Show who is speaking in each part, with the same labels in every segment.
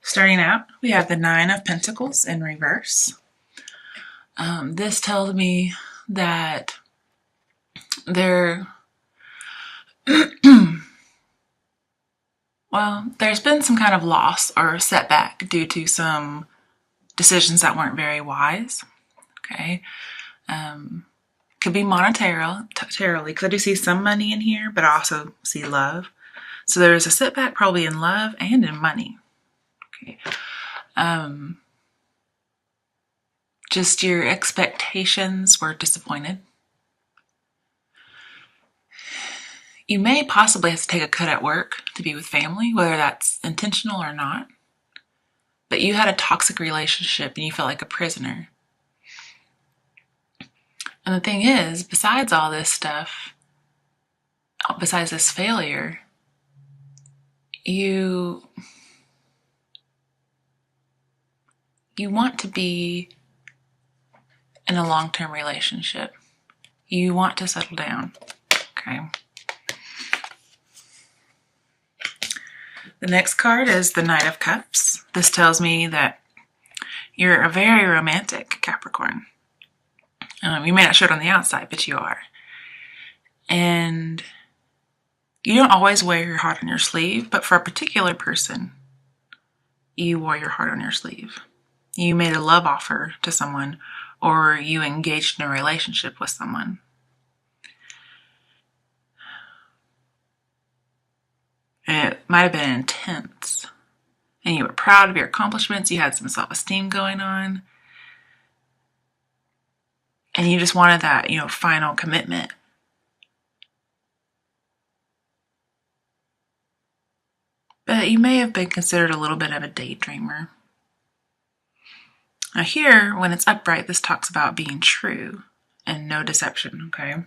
Speaker 1: Starting out, we have the Nine of Pentacles in reverse. This tells me that there, well, there's been some kind of loss or setback due to some decisions that weren't very wise. Okay. Could be monetarily, because I do see some money in here, but I also see love. So there's a setback probably in love and in money. Okay. Just your expectations were disappointed. You may possibly have to take a cut at work to be with family, whether that's intentional or not. But you had a toxic relationship and you felt like a prisoner. And the thing is, besides all this stuff, besides this failure, you want to be in a long-term relationship. You want to settle down, okay? The next card is the Knight of Cups. This tells me that you're a very romantic Capricorn. You may not show it on the outside, but you are. And you don't always wear your heart on your sleeve, but for a particular person, you wore your heart on your sleeve. You made a love offer to someone, or you engaged in a relationship with someone. And it might have been intense. And you were proud of your accomplishments. You had some self-esteem going on. And you just wanted that, final commitment. But you may have been considered a little bit of a daydreamer. Now here, when it's upright, this talks about being true and no deception, okay?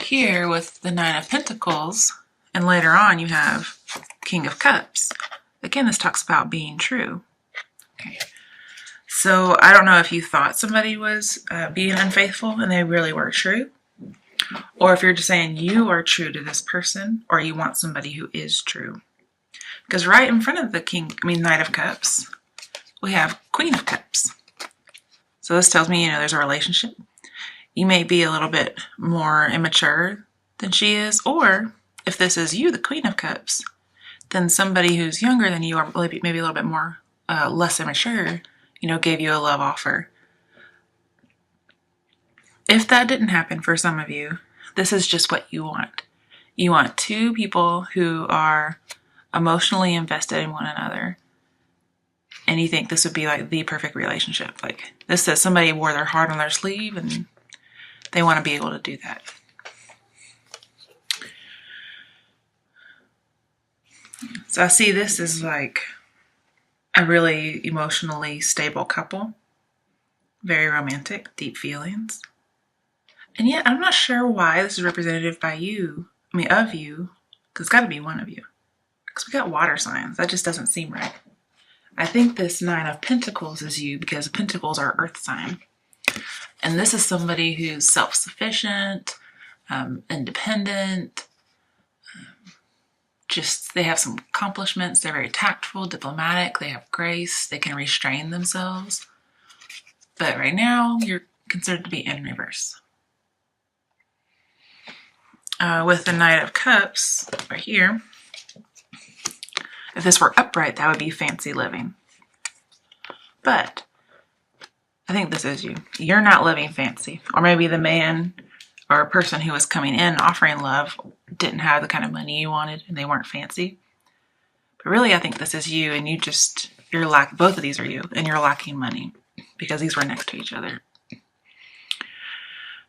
Speaker 1: Here with the Nine of Pentacles, and later on you have King of Cups. Again, this talks about being true. Okay. So I don't know if you thought somebody was being unfaithful and they really were true, or if you're just saying you are true to this person, or you want somebody who is true. Because right in front of the Knight of Cups, we have Queen of Cups. So this tells me, there's a relationship. You may be a little bit more immature than she is, or if this is you, the Queen of Cups, then somebody who's younger than you, or maybe a little bit more less immature, gave you a love offer. If that didn't happen for some of you, this is just what you want. You want two people who are emotionally invested in one another. And you think this would be like the perfect relationship. Like this says somebody wore their heart on their sleeve and they want to be able to do that. So I see this as like a really emotionally stable couple. Very romantic, deep feelings. And yet I'm not sure why this is representative of you, because it's got to be one of you. Because we got water signs. That just doesn't seem right. I think this Nine of Pentacles is you because Pentacles are earth sign. And this is somebody who's self-sufficient, independent, they have some accomplishments. They're very tactful, diplomatic. They have grace. They can restrain themselves. But right now, you're considered to be in reverse. With the Knight of Cups right here, if this were upright, that would be fancy living. But I think this is you. You're not living fancy. Or maybe the man or a person who was coming in offering love didn't have the kind of money you wanted and they weren't fancy. But really, I think this is you, and both of these are you, and you're lacking money because these were next to each other.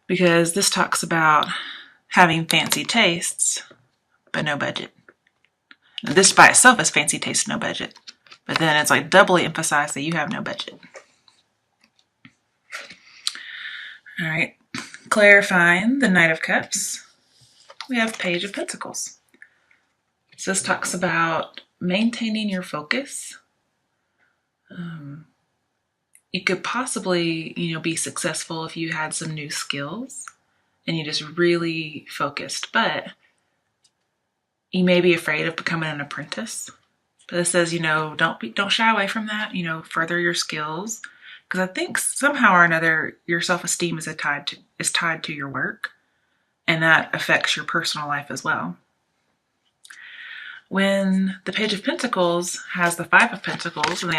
Speaker 1: Because this talks about having fancy tastes, but no budget. And this by itself is fancy taste, no budget. But then it's like doubly emphasized that you have no budget. All right, clarifying the Knight of Cups, we have Page of Pentacles. So this talks about maintaining your focus. You could possibly, be successful if you had some new skills and you just really focused, but you may be afraid of becoming an apprentice But it says, don't shy away from that. Further your skills, because I think somehow or another your self-esteem is tied to your work, and that affects your personal life as well. When the Page of Pentacles has the Five of Pentacles, and they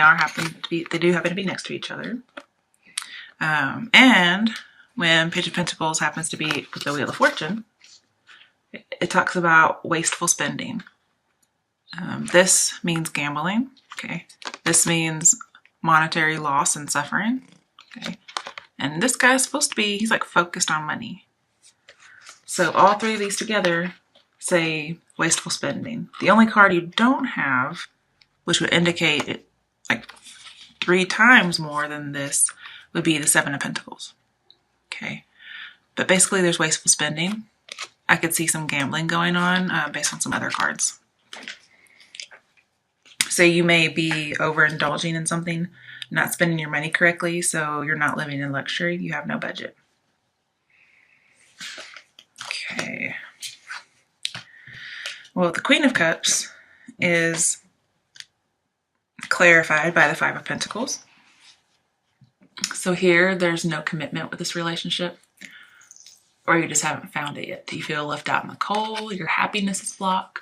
Speaker 1: do happen to be next to each other, and when Page of Pentacles happens to be with the Wheel of Fortune, it talks about wasteful spending. This means gambling. Okay. This means monetary loss and suffering. Okay. And this guy's supposed to be, he's like focused on money. So all three of these together say wasteful spending. The only card you don't have, which would indicate it like 3 times more than this, would be the Seven of Pentacles. Okay. But basically there's wasteful spending. I could see some gambling going on based on some other cards. So you may be overindulging in something, not spending your money correctly, so you're not living in luxury. You have no budget. Okay. Well, the Queen of Cups is clarified by the Five of Pentacles. So here, there's no commitment with this relationship, or you just haven't found it yet. Do you feel left out in the cold? Your happiness is blocked.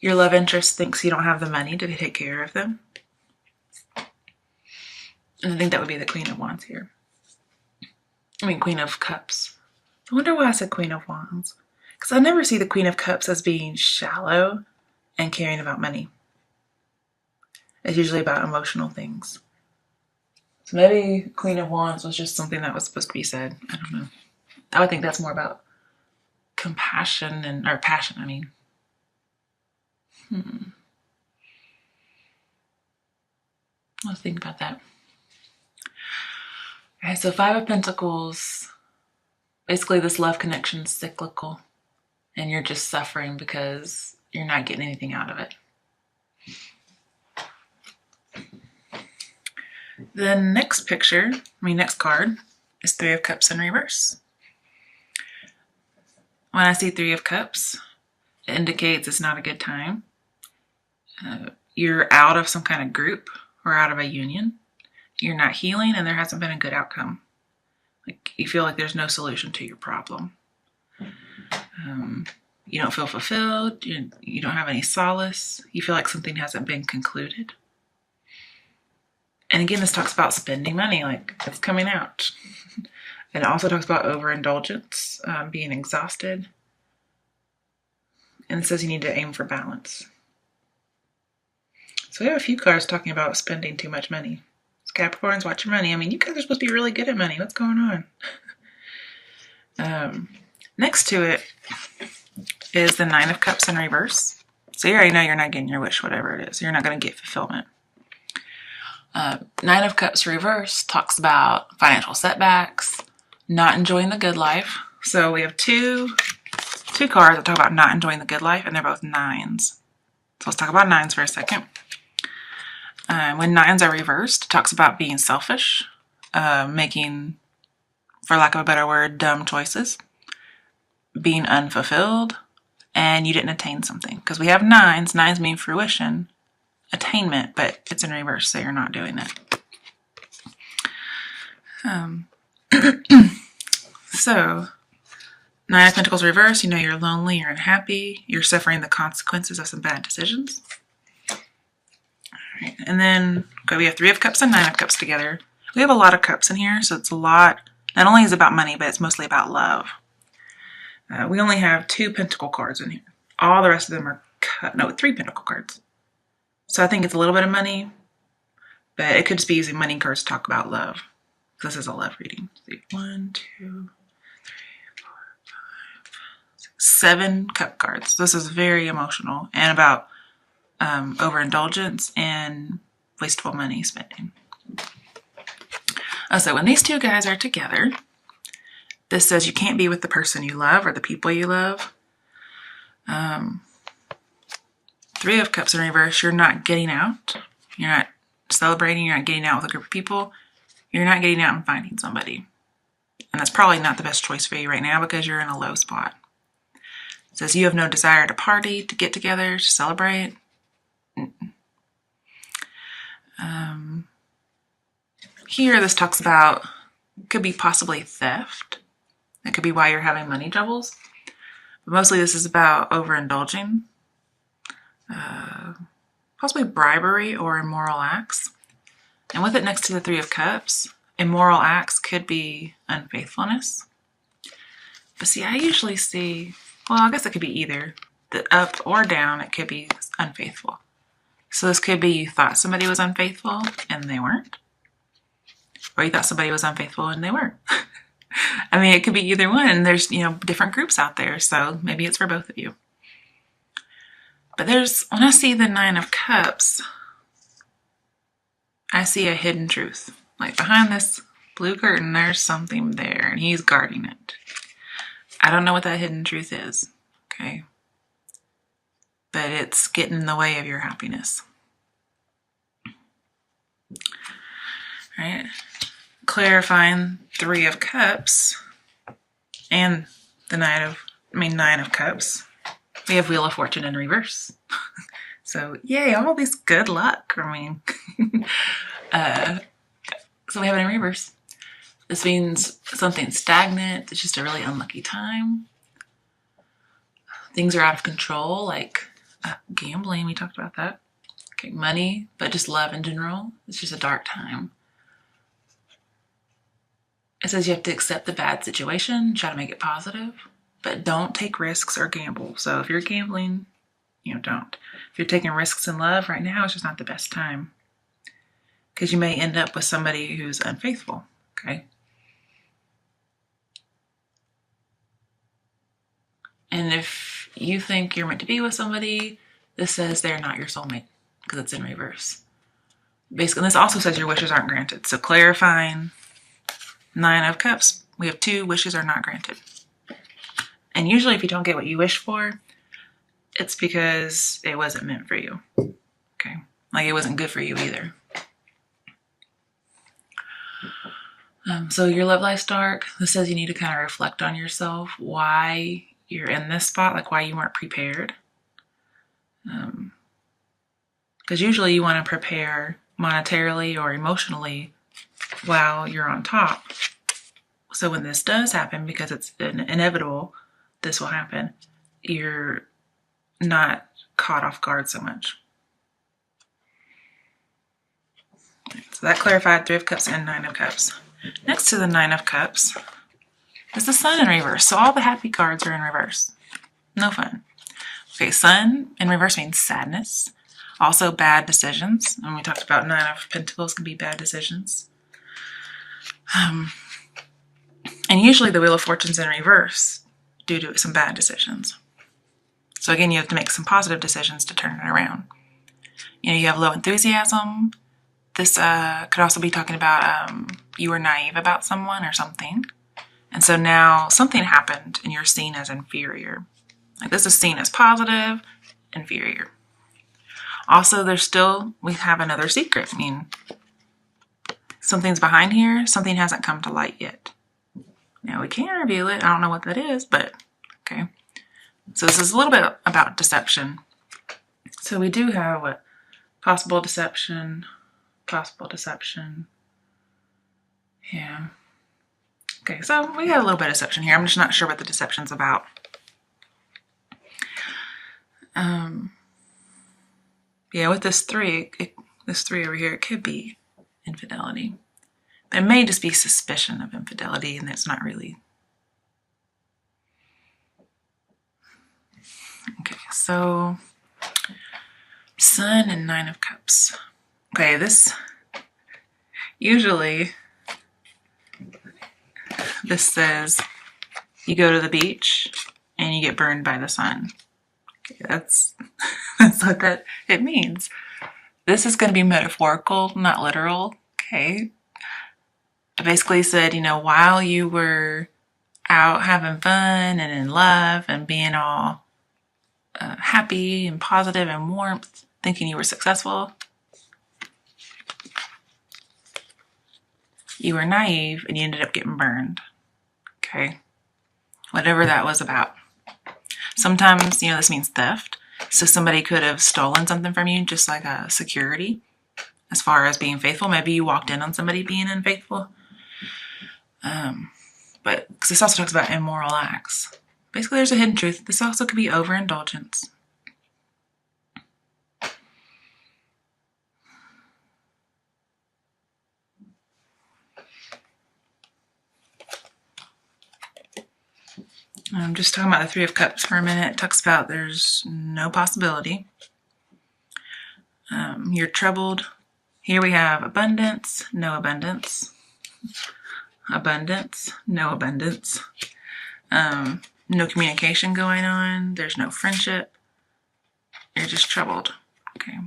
Speaker 1: Your love interest thinks you don't have the money to take care of them. And I think that would be the Queen of Wands here. Queen of Cups. I wonder why I said Queen of Wands. Because I never see the Queen of Cups as being shallow and caring about money. It's usually about emotional things. So maybe Queen of Wands was just something that was supposed to be said. I don't know. I would think that's more about compassion or passion, Let's think about that. All right, so Five of Pentacles, basically this love connection is cyclical, and you're just suffering because you're not getting anything out of it. The next card is Three of Cups in reverse. When I see Three of Cups, it indicates it's not a good time. You're out of some kind of group or out of a union. You're not healing, and there hasn't been a good outcome. Like you feel like there's no solution to your problem. You don't feel fulfilled. You don't have any solace. You feel like something hasn't been concluded. And again, this talks about spending money, like it's coming out. And it also talks about overindulgence, being exhausted. And it says you need to aim for balance. So we have a few cards talking about spending too much money. So Capricorns, watch your money. You guys are supposed to be really good at money. What's going on? Next to it is the Nine of Cups in reverse. So you already know you're not getting your wish, whatever it is. You're not going to get fulfillment. Nine of Cups reverse talks about financial setbacks, not enjoying the good life. So we have two cards that talk about not enjoying the good life, and they're both nines. So let's talk about nines for a second. When nines are reversed, it talks about being selfish, making, for lack of a better word, dumb choices, being unfulfilled, and you didn't attain something. Because we have nines. Nines mean fruition, attainment, but it's in reverse, so you're not doing it. So, Nine of Pentacles reverse, you're lonely, you're unhappy, you're suffering the consequences of some bad decisions. All right, and then we have Three of Cups and Nine of Cups together. We have a lot of cups in here, so it's a lot. Not only is it about money, but it's mostly about love. We only have 2 Pentacle cards in here. All the rest of them are 3 Pentacle cards. So I think it's a little bit of money, but it could just be using money cards to talk about love. This is a love reading. 1, 2, 3, 4, 5, 6, 7 cup cards. This is very emotional and about overindulgence and wasteful money spending. So when these two guys are together, this says you can't be with the person you love or the people you love. Three of Cups in reverse, you're not getting out. You're not celebrating. You're not getting out with a group of people. You're not getting out and finding somebody. And that's probably not the best choice for you right now because you're in a low spot. It says you have no desire to party, to get together, to celebrate. Here, this talks about, could be possibly theft. That could be why you're having money troubles. But mostly this is about overindulging, possibly bribery or immoral acts. And with it next to the Three of Cups, immoral acts could be unfaithfulness. But see, I usually see, well, I guess it could be either. The up or down, it could be unfaithful. So this could be you thought somebody was unfaithful and they weren't. Or you thought somebody was unfaithful and they weren't. I mean, it could be either one. There's, different groups out there. So maybe it's for both of you. But when I see the Nine of Cups, I see a hidden truth. Like behind this blue curtain, there's something there and he's guarding it. I don't know what that hidden truth is. Okay. But it's getting in the way of your happiness. Right? Clarifying Three of Cups and the Nine of Cups. We have Wheel of Fortune in reverse. So yay, all this good luck. So we have it in reverse. This means something stagnant. It's just a really unlucky time. Things are out of control, like gambling. We talked about that. Okay, money, but just love in general. It's just a dark time. It says you have to accept the bad situation, try to make it positive, but don't take risks or gamble. So if you're gambling, don't. If you're taking risks in love right now, it's just not the best time. Because you may end up with somebody who's unfaithful, okay? And if you think you're meant to be with somebody, this says they're not your soulmate because it's in reverse. Basically, this also says your wishes aren't granted. So clarifying Nine of Cups, we have 2 wishes are not granted. And usually if you don't get what you wish for, it's because it wasn't meant for you. Okay? Like it wasn't good for you either. So your love life's dark. This says you need to kind of reflect on yourself, why you're in this spot, like why you weren't prepared. Because usually you want to prepare monetarily or emotionally while you're on top. So when this does happen, because it's inevitable, this will happen, you're not caught off guard so much. So that clarified Three of Cups and Nine of Cups. Next to the Nine of Cups is the Sun in reverse. So all the happy cards are in reverse. No fun. Okay, Sun in reverse means sadness. Also bad decisions. And we talked about Nine of Pentacles can be bad decisions. And usually the Wheel of Fortune's in reverse due to some bad decisions. So again, you have to make some positive decisions to turn it around. You have low enthusiasm. This could also be talking about you were naive about someone or something. And so now something happened and you're seen as inferior. Like this is seen as positive, inferior. Also, we have another secret. I mean, something's behind here. Something hasn't come to light yet. Now we can reveal it. I don't know what that is, but okay. So this is a little bit about deception. So we do have what? Possible deception. Yeah. Okay, so we got a little bit of deception here. I'm just not sure what the deception's about. Yeah, with this 3, this 3 over here, it could be infidelity. It may just be suspicion of infidelity, and it's not really. Okay, so Sun and Nine of Cups. Okay, this usually this says you go to the beach and you get burned by the sun. Okay, that's what it means. This is going to be metaphorical, not literal. Okay. I basically said, while you were out having fun and in love and being all happy and positive and warmth, thinking you were successful, you were naive and you ended up getting burned. Okay. Whatever that was about. Sometimes, this means theft. So somebody could have stolen something from you, just like a security. As far as being faithful, maybe you walked in on somebody being unfaithful. But because this also talks about immoral acts. Basically, there's a hidden truth. This also could be overindulgence. I'm just talking about the Three of Cups for a minute. It talks about there's no possibility. You're troubled. Here we have abundance, no abundance. Abundance, no abundance. No communication going on. There's no friendship. You're just troubled. Okay.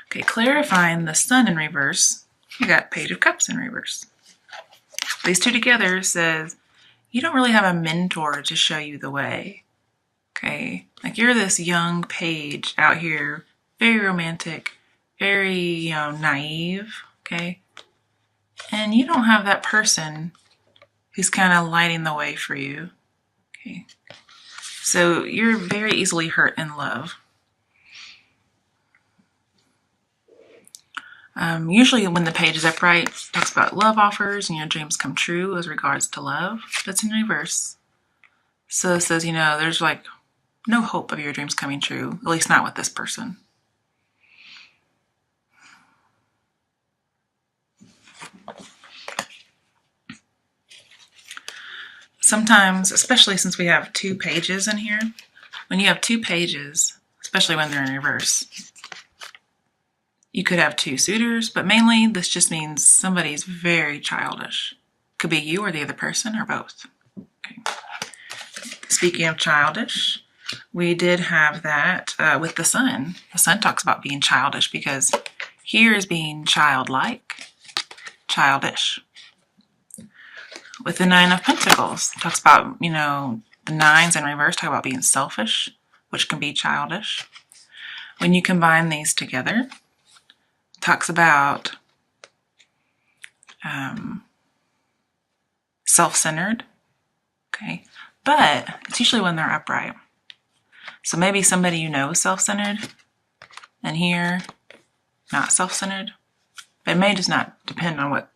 Speaker 1: Okay, clarifying the Sun in reverse. You got Page of Cups in reverse. These two together says you don't really have a mentor to show you the way. Okay, like you're this young page out here, very romantic, very naive. Okay, and you don't have that person who's kind of lighting the way for you. Okay, so you're very easily hurt in love. Usually when the page is upright, it talks about love offers and your dreams come true as regards to love. That's in reverse. So it says, there's like no hope of your dreams coming true, at least not with this person. Sometimes, especially since we have two pages in here, when you have two pages, especially when they're in reverse, you could have two suitors, but mainly this just means somebody's very childish. Could be you or the other person or both. Okay. Speaking of childish, we did have that with the Sun. The Sun talks about being childish because here is being childlike, childish. With the Nine of Pentacles, it talks about, the nines in reverse talk about being selfish, which can be childish. When you combine these together, talks about self-centered, okay? But it's usually when they're upright. So maybe somebody is self-centered, and here, not self-centered. But it may just not depend on what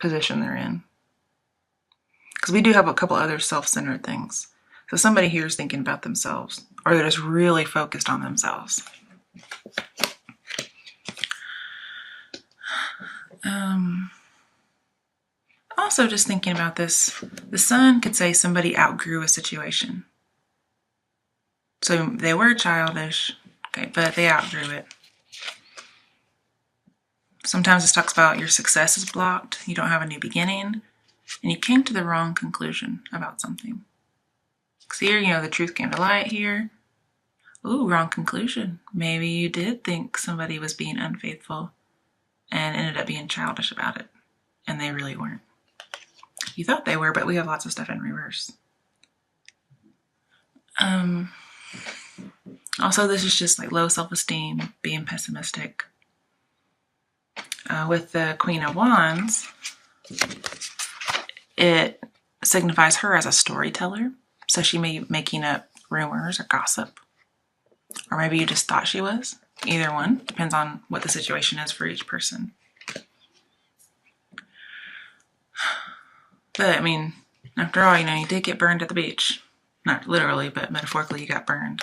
Speaker 1: position they're in. Because we do have a couple other self-centered things. So somebody here is thinking about themselves, or they're just really focused on themselves. Also, just thinking about this, the Sun could say somebody outgrew a situation. So they were childish, okay, but they outgrew it. Sometimes this talks about your success is blocked, you don't have a new beginning, and you came to the wrong conclusion about something. Because here, the truth came to light here. Ooh, wrong conclusion. Maybe you did think somebody was being unfaithful and ended up being childish about it, and they really weren't. You thought they were, but we have lots of stuff in reverse. Also, this is just like low self-esteem, being pessimistic. With the Queen of Wands, it signifies her as a storyteller. So she may be making up rumors or gossip. Or maybe you just thought she was. Either one. Depends on what the situation is for each person. But, after all, you did get burned at the beach. Not literally, but metaphorically, you got burned.